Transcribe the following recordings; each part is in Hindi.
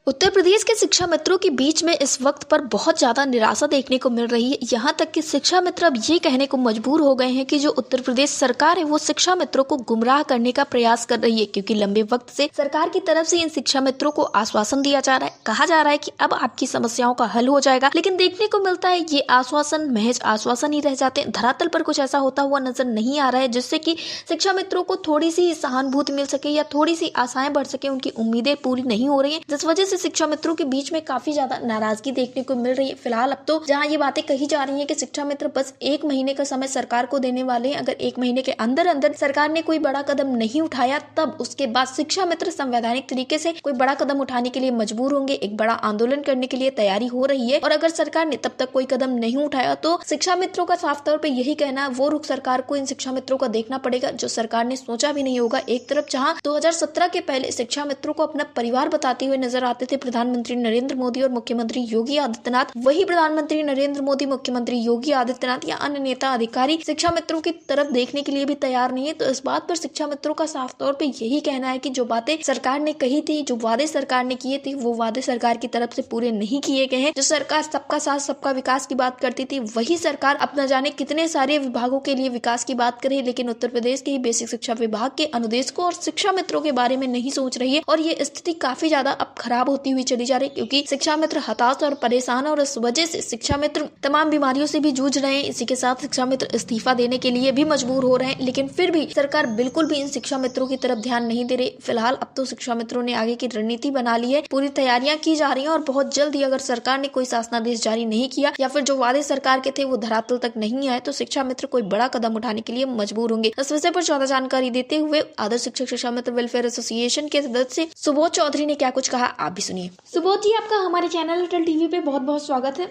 उत्तर प्रदेश के शिक्षा मित्रों के बीच में इस वक्त पर बहुत ज्यादा निराशा देखने को मिल रही है। यहाँ तक कि शिक्षा मित्र अब ये कहने को मजबूर हो गए हैं कि जो उत्तर प्रदेश सरकार है वो शिक्षा मित्रों को गुमराह करने का प्रयास कर रही है, क्योंकि लंबे वक्त से सरकार की तरफ से इन शिक्षा मित्रों को आश्वासन दिया जा रहा है, कहा जा रहा है कि अब आपकी समस्याओं का हल हो जाएगा। लेकिन देखने को मिलता है ये आश्वासन महज आश्वासन ही रह जाते हैं, धरातल पर कुछ ऐसा होता हुआ नजर नहीं आ रहा है जिससे कि शिक्षा मित्रों को थोड़ी सी सहानुभूति मिल सके या थोड़ी सी आशाएं बढ़ सके। उनकी उम्मीदें पूरी नहीं हो रही है, जिस वजह से शिक्षा मित्रों के बीच में काफी ज्यादा नाराजगी देखने को मिल रही है। फिलहाल अब तो जहां ये बातें कही जा रही हैं कि शिक्षा मित्र बस 1 महीने का समय सरकार को देने वाले हैं, अगर 1 महीने के अंदर अंदर सरकार ने कोई बड़ा कदम नहीं उठाया तब उसके बाद शिक्षा मित्र संवैधानिक तरीके से कोई बड़ा कदम उठाने के लिए मजबूर होंगे, एक बड़ा आंदोलन करने के लिए तैयारी हो रही है। और अगर सरकार ने तब तक कोई कदम नहीं उठाया तो शिक्षा मित्रों का साफ तौर पर यही कहना है वो रुख सरकार को इन शिक्षा मित्रों का देखना पड़ेगा जो सरकार ने सोचा भी नहीं होगा। एक तरफ जहां 2017 के पहले शिक्षा मित्रों को अपना परिवार बताते हुए नजर आते थे प्रधानमंत्री नरेंद्र मोदी और मुख्यमंत्री योगी आदित्यनाथ, वही प्रधानमंत्री नरेंद्र मोदी, मुख्यमंत्री योगी आदित्यनाथ या अन्य नेता अधिकारी शिक्षा मित्रों की तरफ देखने के लिए भी तैयार नहीं है। तो इस बात पर शिक्षा मित्रों का साफ तौर पे यही कहना है कि जो बातें सरकार ने कही थी, जो वादे सरकार ने किए थे, वो वादे सरकार की तरफ से पूरे नहीं किए गए हैं। जो सरकार सबका साथ सबका विकास की बात करती थी, वही सरकार अब न जाने कितने सारे विभागों के लिए विकास की बात करे, लेकिन उत्तर प्रदेश के बेसिक शिक्षा विभाग के अनुदेशकों और शिक्षा मित्रों के बारे में नहीं सोच रही है। और ये स्थिति काफी ज्यादा अब खराब होती हुई चली जा रही है, क्योंकि शिक्षा मित्र हताश और परेशान और इस वजह से शिक्षा मित्र तमाम बीमारियों से भी जूझ रहे हैं। इसी के साथ शिक्षा मित्र इस्तीफा देने के लिए भी मजबूर हो रहे हैं, लेकिन फिर भी सरकार बिल्कुल भी इन शिक्षा मित्रों की तरफ ध्यान नहीं दे रही। फिलहाल अब तो शिक्षा मित्रों ने आगे की रणनीति बना ली है, पूरी तैयारियां की जा रही है और बहुत जल्द ही अगर सरकार ने कोई शासनादेश जारी नहीं किया या फिर जो वादे सरकार के थे वो धरातल तक नहीं आए तो शिक्षा मित्र कोई बड़ा कदम उठाने के लिए मजबूर होंगे। इस विषय पर ज्यादा जानकारी देते हुए आदर्श शिक्षक शिक्षा मित्र वेलफेयर एसोसिएशन के सदस्य सुबोध चौधरी ने क्या कुछ कहा, आप भी सुनिए। सुबोध जी, आपका हमारे चैनल अटल टीवी पे बहुत बहुत स्वागत है।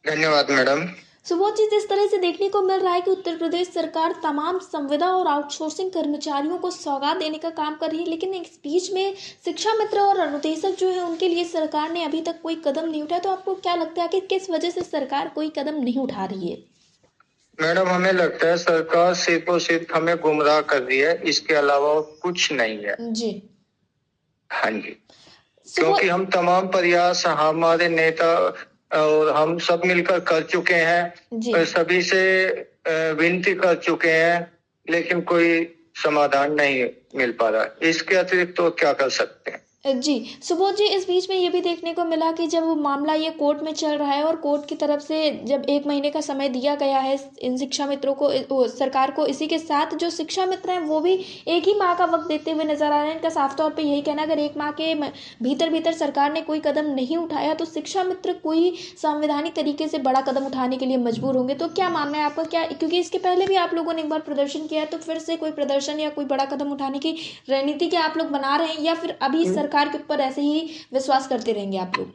धन्यवाद मैडम। सुबोध जी, जिस तरह से देखने को मिल रहा है कि उत्तर प्रदेश सरकार तमाम संविदा और आउटसोर्सिंग कर्मचारियों को सौगात देने का काम कर रही है, लेकिन इस बीच में शिक्षा मित्र और अनुदेशक जो है उनके लिए सरकार ने अभी तक कोई कदम नहीं उठाया। तो आपको क्या लगता है कि किस वजह से सरकार कोई कदम नहीं उठा रही है? मैडम, हमें लगता है सरकार सिर्फ और सिर्फ हमें गुमराह कर रही है, इसके अलावा कुछ नहीं है जी। हाँ जी, क्योंकि हम तमाम प्रयास हमारे नेता और हम सब मिलकर कर चुके हैं, सभी से विनती कर चुके हैं, लेकिन कोई समाधान नहीं मिल पा रहा। इसके अतिरिक्त तो क्या कर सकते हैं? जी सुबोध जी, इस बीच में ये भी देखने को मिला कि जब मामला ये कोर्ट में चल रहा है और कोर्ट की तरफ से जब 1 महीने का समय दिया गया है इन शिक्षा मित्रों को, सरकार को, इसी के साथ जो शिक्षा मित्र हैं वो भी 1 ही माह का वक्त देते हुए नजर आ रहे हैं। इनका साफ तौर पे यही कहना है अगर 1 माह के भीतर सरकार ने कोई कदम नहीं उठाया तो शिक्षा मित्र कोई संवैधानिक तरीके से बड़ा कदम उठाने के लिए मजबूर होंगे। तो क्या मानना है आपका? क्या, क्योंकि इसके पहले भी आप लोगों ने एक बार प्रदर्शन किया है, तो फिर से कोई प्रदर्शन या कोई बड़ा कदम उठाने की रणनीति क्या आप लोग बना रहे हैं या फिर अभी सरकार के ऊपर ऐसे ही विश्वास करते रहेंगे आप लोग?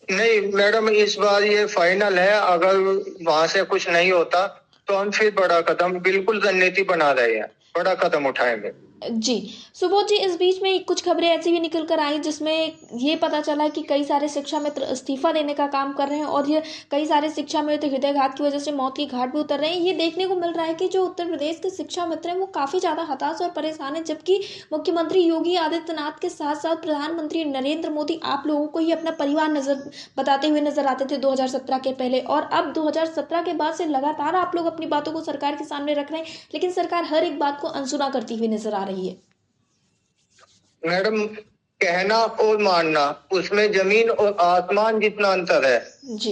नहीं मैडम, इस बार ये फाइनल है। अगर वहां से कुछ नहीं होता तो हम फिर बड़ा कदम, बिल्कुल रणनीति बना रहे हैं, बड़ा कदम उठाएंगे। जी सुबोध जी, इस बीच में कुछ खबरें ऐसी भी निकल कर आई जिसमें ये पता चला कि कई सारे शिक्षा मित्र इस्तीफा देने का काम कर रहे हैं और ये कई सारे शिक्षा मित्र हृदयघात की वजह से मौत की घाट पे उतर रहे हैं। ये देखने को मिल रहा है कि जो उत्तर प्रदेश के शिक्षा मित्र हैं वो काफी ज्यादा हताश और परेशान है, जबकि मुख्यमंत्री योगी आदित्यनाथ के साथ साथ प्रधानमंत्री नरेंद्र मोदी आप लोगों को ही अपना परिवार नजर बताते हुए नजर आते थे 2017 के पहले, और अब 2017 के बाद से लगातार आप लोग अपनी बातों को सरकार के सामने रख रहे हैं, लेकिन सरकार हर एक बात को अनसुना करती हुई नजर आ रही है। मैडम, कहना और मानना उसमें जमीन और आसमान जितना अंतर है।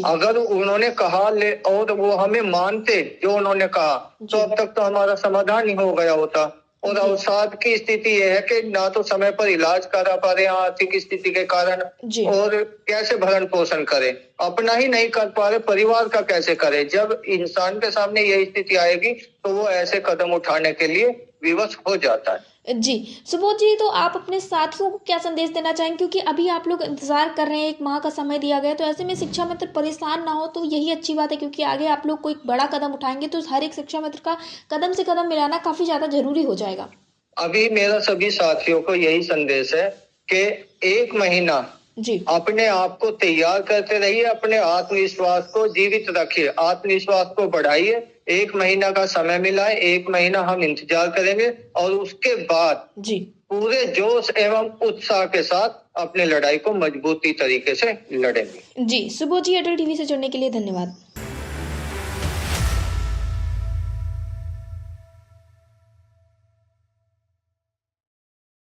अगर उन्होंने कहा और वो हमें मानते जो उन्होंने कहा तो अब तक तो हमारा समाधान ही हो गया होता। और अवसाद की स्थिति यह है कि ना तो समय पर इलाज करा पा रहे आर्थिक स्थिति के कारण, और कैसे भरण पोषण करें, अपना ही नहीं कर पा रहे, परिवार का कैसे करें। जब इंसान के सामने यही स्थिति आएगी तो वो ऐसे कदम उठाने के लिए विवश हो जाता है। जी सुबोध जी, तो आप अपने साथियों को क्या संदेश देना चाहेंगे, क्योंकि अभी आप लोग इंतजार कर रहे हैं, 1 माह का समय दिया गया, तो ऐसे में शिक्षा मित्र परेशान ना हो तो यही अच्छी बात है, क्योंकि आगे आप लोग कोई बड़ा कदम उठाएंगे तो हर एक शिक्षा मित्र का कदम से कदम मिलाना काफी ज्यादा जरूरी हो जाएगा। अभी मेरा सभी साथियों को यही संदेश है कि 1 महीना अपने आप को तैयार करते रहिए, अपने आत्मविश्वास को जीवित रखिए, आत्मविश्वास को बढ़ाइए। 1 महीना का समय मिला है, 1 महीना हम इंतजार करेंगे और उसके बाद पूरे जोश एवं उत्साह के साथ अपनी लड़ाई को मजबूती तरीके से लड़ेंगे। जी, सुबोध जी, अटल टीवी से जुड़ने के लिए धन्यवाद।